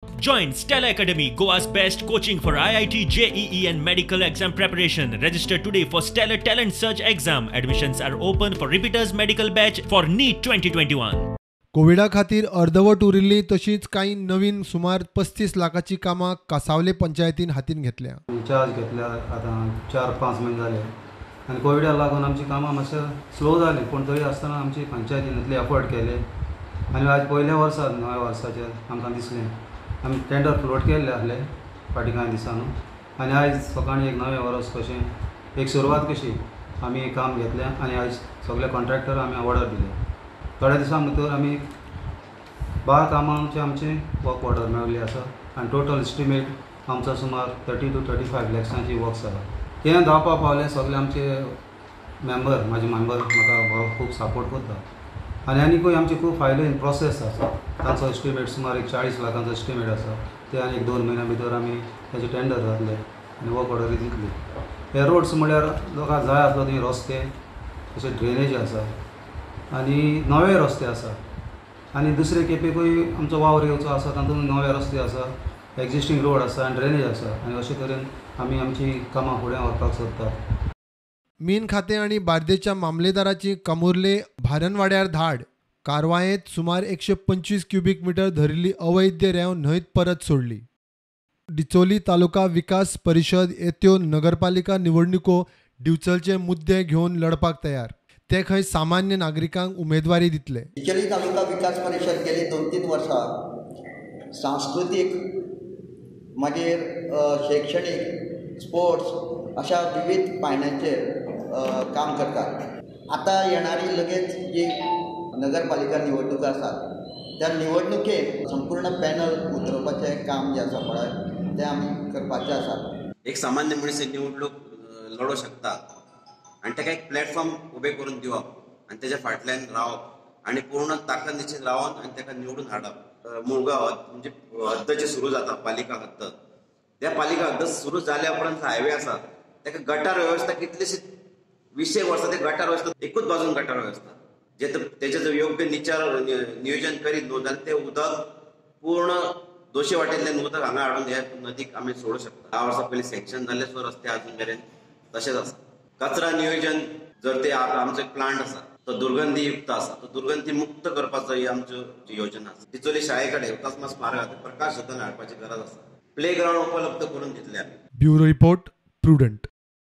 Join Stella Academy, Goa's best coaching for IIT, JEE and medical exam preparation. Register today for Stellar Talent Search exam. Admissions are open for repeaters medical batch for NEET 2021. कोविडा खातीर अर्धवट उरिल्ली तशीच काही नवीन सुमार 35 लाखाची कामां कासावले पंचायतीन हातीन घेतल्या. चार्ज घेतल्या आतां 4-5 म्हयने जाले आनी कोविडाक लागून आमची कामां मातशें स्लो जाली, पूण तरी आसतना आमची पंचायतीन इतले एफर्ट केले आनी आज पयल्या वर्सा नव्या वर्साचेर आमकां दिसलें आमी टेंडर फ्लोट केल्ले आहले फाटीं कांय दिसांनी आनी आयज सकाळीं एक नवें वर्स कशें एक सुरवात कशी आमी काम घेतलें आनी आयज सगळे कॉन्ट्रॅक्टर आमी ऑर्डर दिले. थोड्या दिसां भितर आमी 12 कामांचे आमचे वर्क ऑर्डर मेळिल्ली आसा आनी टोटल एस्टिमेट आमचो सुमार 30 to 35 लॅक्सांची वर्क्स आसा. तें जावपा पावलें सगळे आमचे मेंबर म्हाजे मेंबर म्हाका खूब सपोर्ट करता आनी आनीकूय आमचे खूब फायल इन प्रोसेस आसा. ताचो एस्टिमेट सुमार एक 40 लाखांचो एस्टिमेट आसा. ते आनी 2 म्हयन्या भितर आमी तेजे टेंडर जातले आनी वर्क ऑर्डर दितली. हे रोड्स म्हळ्यार लोकांक जाय आसलो थंय रस्ते तशें ड्रेनेज आसा आनी नवे रस्ते आसा आनी दुसरे केपेकूय आमचो वावर येवचो आसा तातूंत नवे रस्ते आसा, एक्जिस्टींग रोड आसा आनी ड्रेनेज आसा आनी अशे तरेन आमी आमची कामां फुडें व्हरपाक सोदतात. मीन खातें आनी बार्देच्या मामलेदाराची कमुर्ले भारणवाड्यार धाड. कारवायेंत सुमार 125 क्युबिक मीटर धरिल्ली अवैध रेंव न्हंयत परत सोडली. डिचोली तालुका विकास परिशद येत्यो नगरपालिका निवडणुको डिवचलचे मुद्दे घेवन लढपाक तयार. ते खंय सामान्य नागरिकांक उमेदवारी दितले. डिचोली तालुका विकास परिशद गेली 2-3 वर्सां सांस्कृतीक मागीर शैक्षणीक स्पोर्ट्स अशा विविध पायंड्यांचेर काम करतात. आतां येणारी लगेच जी नगरपालिका निवडणुका आसात त्या निवडणुकेक संपूर्ण पॅनल उतरवपाचें काम जें आसा पळय तें आमी करपाचें आसा. एक सामान्य मनीस निवडणूक लढू शकता आनी ताका एक प्लॅटफॉर्म उबें करून दिवप आनी तेज्या फाटल्यान रावप आनी पूर्ण ताकद निश्चित रावन आनी ताका निवडून हाडप. मुळगांव म्हणजे हद्द जे सुरू जाता पालिका हद्द, त्या पालिका हद्द सुरू जाल्या उपरांत हायवे आसा ताका गटार वेवस्था कितलीशी 20 वर्सां ते गटार वेवस्था एकूच बाजून गटार वेवस्था जे तेजे जर योग्य नियोजन करीत न्हू जाल्यार तें उदक पूर्ण दोशे वाटेंतल्यान उदक हांगा हाडून ह्या नदीक आमी सोडूं शकता. 10 वर्सां पयलीं सँक्शन जाल्ले सो रस्ते अजून मेरेन तशेंच आसा. कचरा नियोजन जर ते आमचो प्लांट आसा तो दुर्गंधी युक्त आसा, तो दुर्गंधी मुक्त करपाचो ही आमच्यो योजना आसा. डिचोली शाळे कडेन हुतात्मा स्मारक प्रकाश सदन हाडपाची गरज आसा. प्ले ग्राउंड उपलब्ध करून दितले आमी. Bureau report prudent.